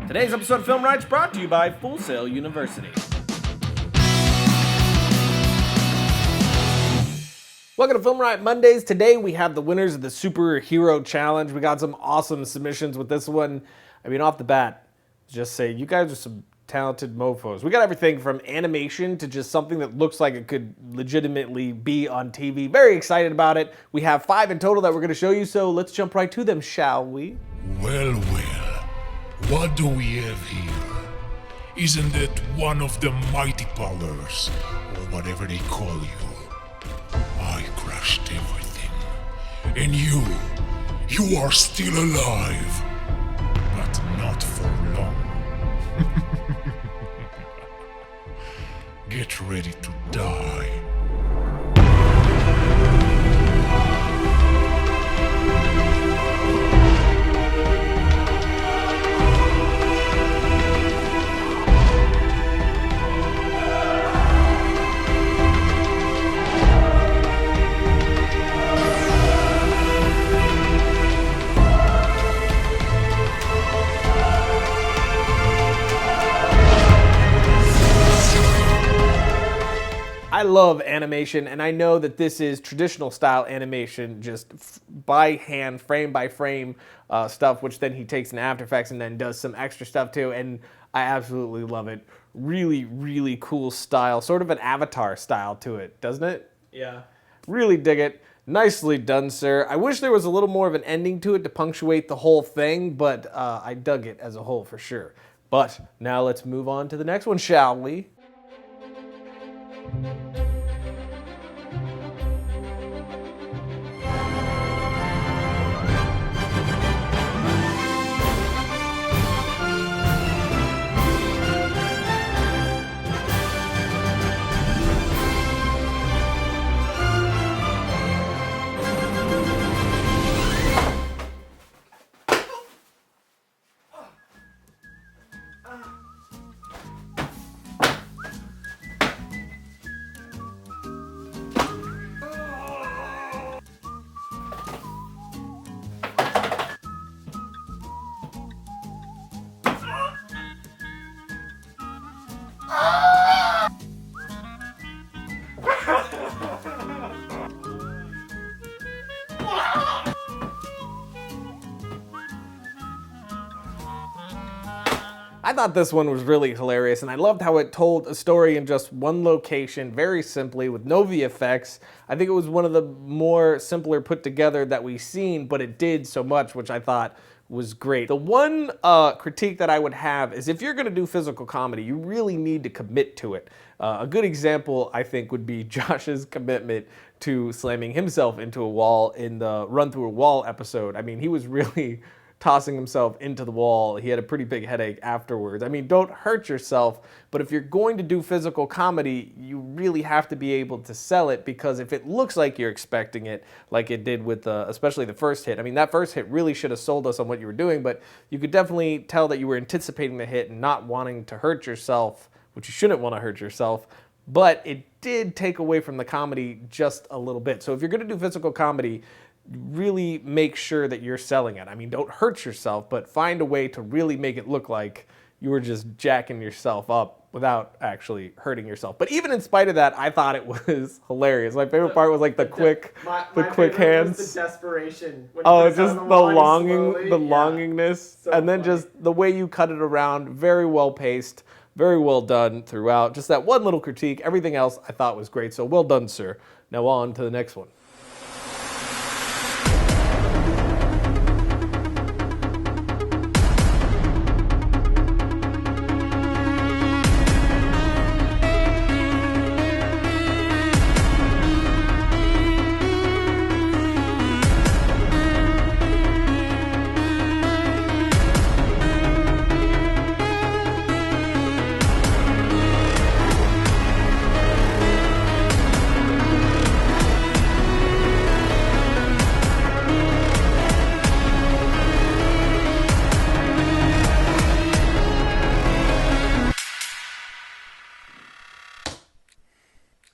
Today's episode of Film Riot is brought to you by Full Sail University. Welcome to Film Riot Mondays. Today we have the winners of the Superhero Challenge. We got some awesome submissions with this one. I mean, off the bat, just say you guys are some talented mofos. We got everything from animation to just something that looks like it could legitimately be on TV. Very excited about it. We have 5 in total that we're going to show you, so let's jump right to them, shall we? Well, what do we have here? Isn't it one of the mighty powers, or whatever they call you? I crushed everything, and you are still alive, but not for long. Get ready to die. I love animation, and I know that this is traditional style animation, just by hand, frame by frame stuff, which then he takes in After Effects and then does some extra stuff too, and I absolutely love it. Really, really cool style, sort of an Avatar style to it, doesn't it? Yeah. Really dig it. Nicely done, sir. I wish there was a little more of an ending to it to punctuate the whole thing, but I dug it as a whole for sure. But now let's move on to the next one, shall we? I thought this one was really hilarious, and I loved how it told a story in just one location, very simply, with no VFX. I think it was one of the more simpler put together that we've seen, but it did so much, which I thought was great. The one critique that I would have is if you're gonna do physical comedy, you really need to commit to it. A good example, I think, would be Josh's commitment to slamming himself into a wall in the Run Through a Wall episode. I mean, he was really tossing himself into the wall. He had a pretty big headache afterwards. I mean, don't hurt yourself, but if you're going to do physical comedy, you really have to be able to sell it, because if it looks like you're expecting it, like it did with especially the first hit, I mean, that first hit really should have sold us on what you were doing, but you could definitely tell that you were anticipating the hit and not wanting to hurt yourself, which you shouldn't want to hurt yourself, but it did take away from the comedy just a little bit. So if you're going to do physical comedy, really make sure that you're selling it. I mean, don't hurt yourself, but find a way to really make it look like you were just jacking yourself up without actually hurting yourself. But even in spite of that, I thought it was hilarious. My favorite part was like the quick hands. Was the desperation. Oh, just the longingness, so and then just the way you cut it around. Very well paced, very well done throughout. Just that one little critique. Everything else I thought was great. So well done, sir. Now on to the next one.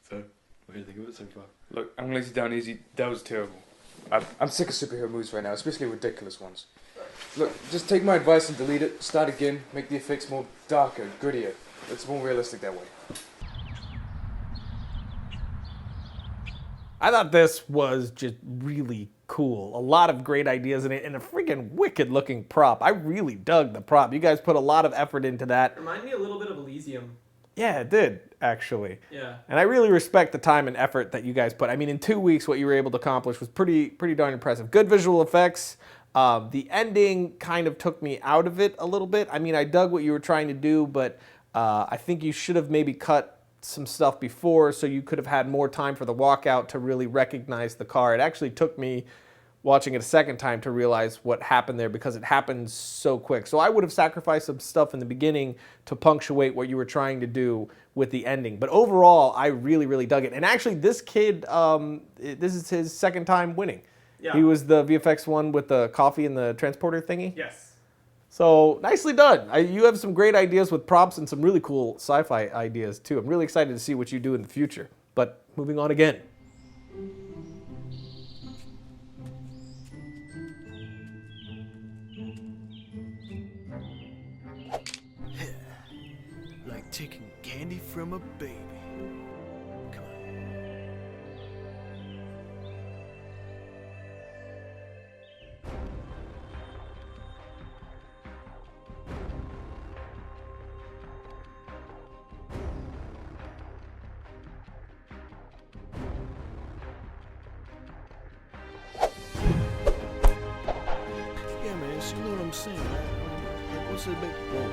So, what do you think of it so far? Look, I'm gonna let you down easy. That was terrible. I'm sick of superhero movies right now, especially ridiculous ones. Look, just take my advice and delete it, start again, make the effects more darker, grittier. It's more realistic that way. I thought this was just really cool. A lot of great ideas in it and a freaking wicked looking prop. I really dug the prop. You guys put a lot of effort into that. Remind me a little bit of Elysium. Yeah, it did, actually. Yeah. And I really respect the time and effort that you guys put. I mean, in 2 weeks, what you were able to accomplish was pretty darn impressive. Good visual effects. The ending kind of took me out of it a little bit. I mean, I dug what you were trying to do, but I think you should have maybe cut some stuff before so you could have had more time for the walkout to really recognize the car. It actually took me watching it a second time to realize what happened there because it happened so quick. So I would have sacrificed some stuff in the beginning to punctuate what you were trying to do with the ending. But overall, I really dug it. And actually, this kid, this is his second time winning. Yeah. He was the VFX one with the coffee and the transporter thingy. Yes. So nicely done. You have some great ideas with props and some really cool sci-fi ideas too. I'm really excited to see what you do in the future. But moving on again. Like taking candy from a baby. Come on. Yeah, man, so you know what I'm saying, right? Like, what's the big... Whoa.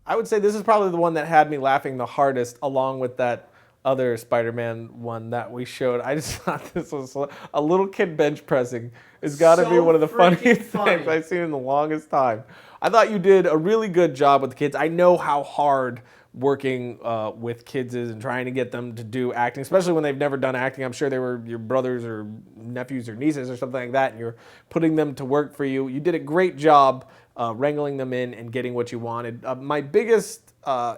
I would say this is probably the one that had me laughing the hardest, along with that other Spider-Man one that we showed. I just thought this was a little kid bench pressing. It's got to be So one of the funniest funny. things I've seen in the longest time. I thought you did a really good job with the kids. I know how hard working with kids is and trying to get them to do acting, especially when they've never done acting. I'm sure they were your brothers or nephews or nieces or something like that, and you're putting them to work for you. You did a great job wrangling them in and getting what you wanted. My biggest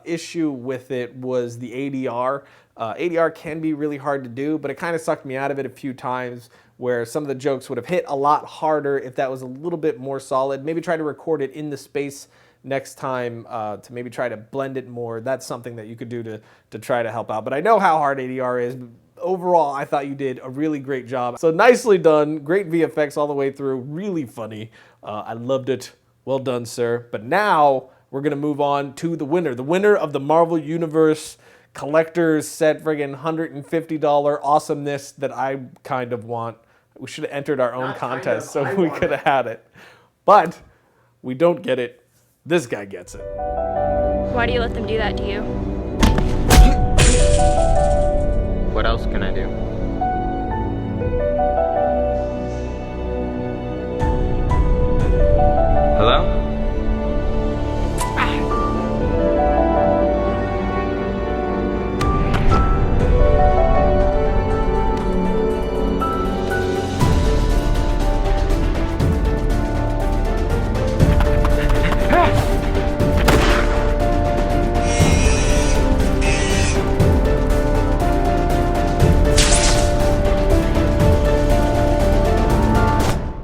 issue with it was the ADR. ADR can be really hard to do, but it kind of sucked me out of it a few times where some of the jokes would have hit a lot harder if that was a little bit more solid. Maybe try to record it in the space next time to maybe try to blend it more. That's something that you could do to try to help out. But I know how hard ADR is. Overall, I thought you did a really great job. So nicely done. Great VFX all the way through. Really funny. I loved it. Well done, sir. But now we're going to move on to the winner. The winner of the Marvel Universe collector's set friggin' $150 awesomeness that I kind of want. We should have entered our own Not kind contest of, so I we want could it. have had it. But we don't get it. This guy gets it. Why do you let them do that to you? What else can I do? Hello?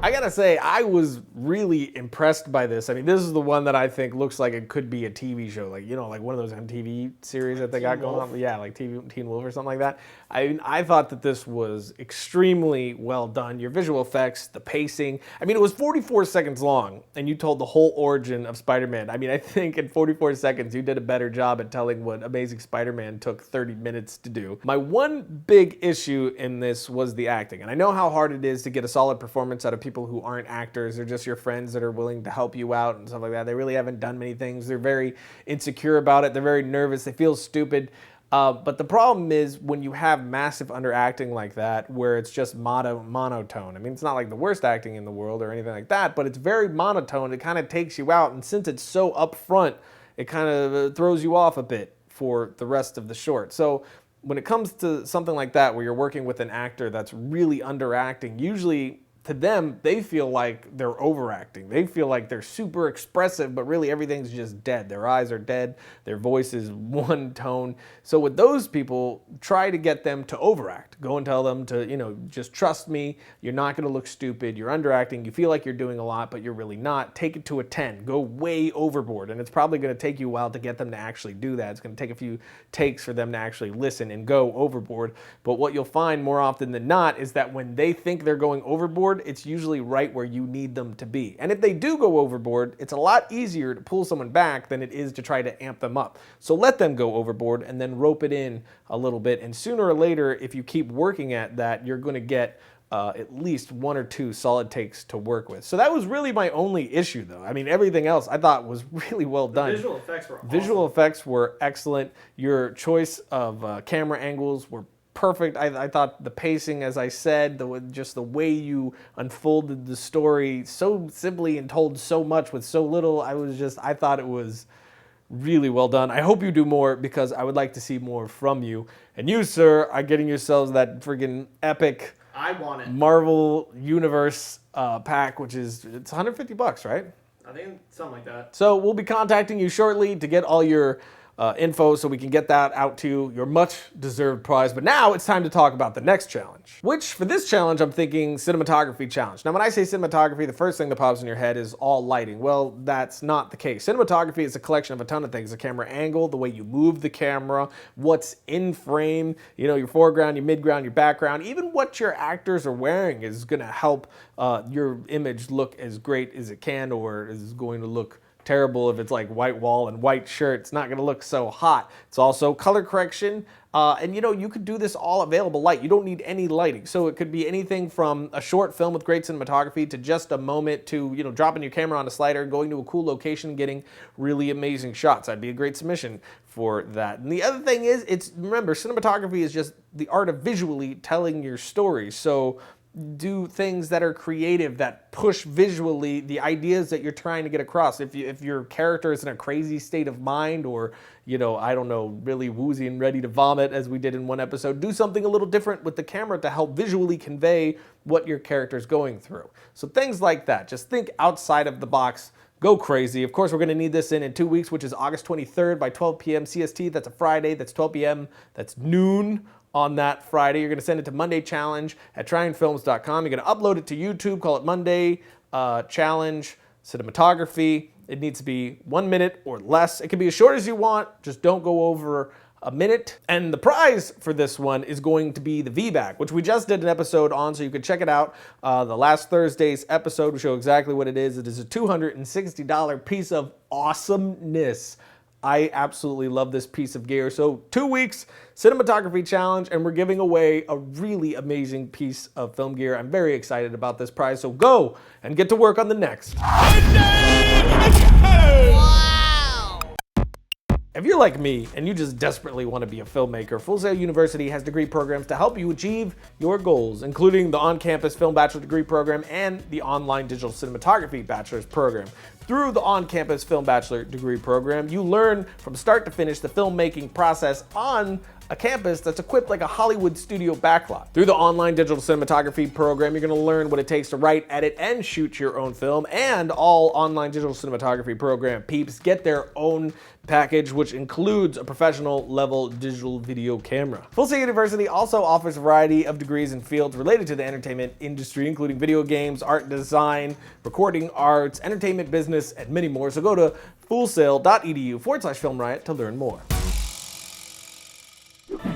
I gotta say, I was really impressed by this. I mean, this is the one that I think looks like it could be a TV show, like, you know, like one of those MTV series that they got going on. Yeah, like Teen Wolf or something like that. I thought that this was extremely well done. Your visual effects, the pacing. I mean, it was 44 seconds long, and you told the whole origin of Spider-Man. I mean, I think in 44 seconds, you did a better job at telling what Amazing Spider-Man took 30 minutes to do. My one big issue in this was the acting, and I know how hard it is to get a solid performance out of people who aren't actors. They're just your friends that are willing to help you out and stuff like that. They really haven't done many things. They're very insecure about it. They're very nervous. They feel stupid. But the problem is when you have massive underacting like that, where it's just monotone. I mean, it's not like the worst acting in the world or anything like that, but it's very monotone. It kind of takes you out. And since it's so upfront, it kind of throws you off a bit for the rest of the short. So when it comes to something like that, where you're working with an actor that's really underacting, usually to them, they feel like they're overacting. They feel like they're super expressive, but really everything's just dead. Their eyes are dead. Their voice is one tone. So with those people, try to get them to overact. Go and tell them to, just trust me. You're not going to look stupid. You're underacting. You feel like you're doing a lot, but you're really not. Take it to a 10. Go way overboard. And it's probably going to take you a while to get them to actually do that. It's going to take a few takes for them to actually listen and go overboard. But what you'll find more often than not is that when they think they're going overboard, it's usually right where you need them to be. And if they do go overboard, it's a lot easier to pull someone back than it is to try to amp them up. So let them go overboard and then rope it in a little bit. And sooner or later, if you keep working at that, you're going to get at least 1 or 2 solid takes to work with. So that was really my only issue, though. I mean, everything else I thought was really well done. The visual effects were awesome. Visual effects were excellent. Your choice of camera angles were perfect. I thought the pacing, as I said, just the way you unfolded the story so simply and told so much with so little, I thought it was really well done. I hope you do more because I would like to see more from you. And you, sir, are getting yourselves that friggin' epic I want it. Marvel Universe pack, which is, it's $150, right? I think something like that. So we'll be contacting you shortly to get all your info so we can get that out to you, your much deserved prize. But now it's time to talk about the next challenge, which for this challenge, I'm thinking cinematography challenge. Now, when I say cinematography, the first thing that pops in your head is all lighting. Well, that's not the case. Cinematography is a collection of a ton of things: the camera angle, the way you move the camera, what's in frame, your foreground, your midground, your background, even what your actors are wearing is going to help your image look as great as it can, or is going to look terrible if it's like white wall and white shirt. It's not going to look so hot. It's also color correction. And you could do this all available light. You don't need any lighting. So it could be anything from a short film with great cinematography to just a moment to, dropping your camera on a slider, going to a cool location and getting really amazing shots. That'd be a great submission for that. And the other thing is, remember, cinematography is just the art of visually telling your story. So do things that are creative, that push visually the ideas that you're trying to get across. If your character is in a crazy state of mind, or I don't know, really woozy and ready to vomit, as we did in one episode, do something a little different with the camera to help visually convey what your character's going through. So things like that. Just think outside of the box. Go crazy. Of course, we're going to need this in 2 weeks, which is August 23rd by 12 p.m. CST. That's a Friday. That's 12 p.m. That's noon on that Friday. You're going to send it to mondaychallenge@tryingfilms.com. You're going to upload it to YouTube. Call it Monday Challenge Cinematography. It needs to be 1 minute or less. It can be as short as you want. Just don't go over a minute. And the prize for this one is going to be the VBAC, which we just did an episode on, so you can check it out. The last Thursday's episode will show exactly what it is. It is a $260 piece of awesomeness. I absolutely love this piece of gear. So 2 weeks, cinematography challenge, and we're giving away a really amazing piece of film gear. I'm very excited about this prize, so go and get to work on the next. If you're like me and you just desperately want to be a filmmaker, Full Sail University has degree programs to help you achieve your goals, including the on-campus film bachelor degree program and the online digital cinematography bachelor's program. Through the on-campus film bachelor degree program, you learn from start to finish the filmmaking process on a campus that's equipped like a Hollywood studio backlot. Through the online digital cinematography program, you're going to learn what it takes to write, edit, and shoot your own film, and all online digital cinematography program peeps get their own package, which includes a professional level digital video camera. Full Sail University also offers a variety of degrees in fields related to the entertainment industry, including video games, art design, recording arts, entertainment business, and many more. So go to fullsail.edu/FilmRiot to learn more.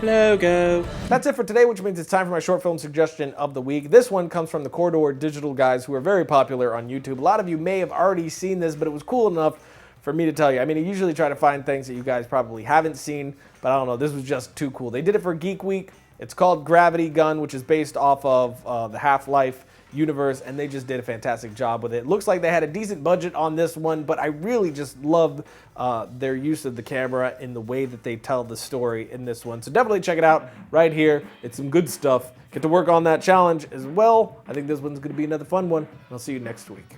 Logo. That's it for today, which means it's time for my short film suggestion of the week. This one comes from the Corridor Digital guys, who are very popular on YouTube. A lot of you may have already seen this, but it was cool enough for me to tell you. I mean, I usually try to find things that you guys probably haven't seen, but I don't know, this was just too cool. They did it for Geek Week. It's called Gravity Gun, which is based off of the Half-Life universe, and they just did a fantastic job with it. Looks like they had a decent budget on this one, but I really just loved their use of the camera in the way that they tell the story in this one. So definitely check it out right here. It's some good stuff. Get to work on that challenge as well. I think this one's going to be another fun one. I'll see you next week.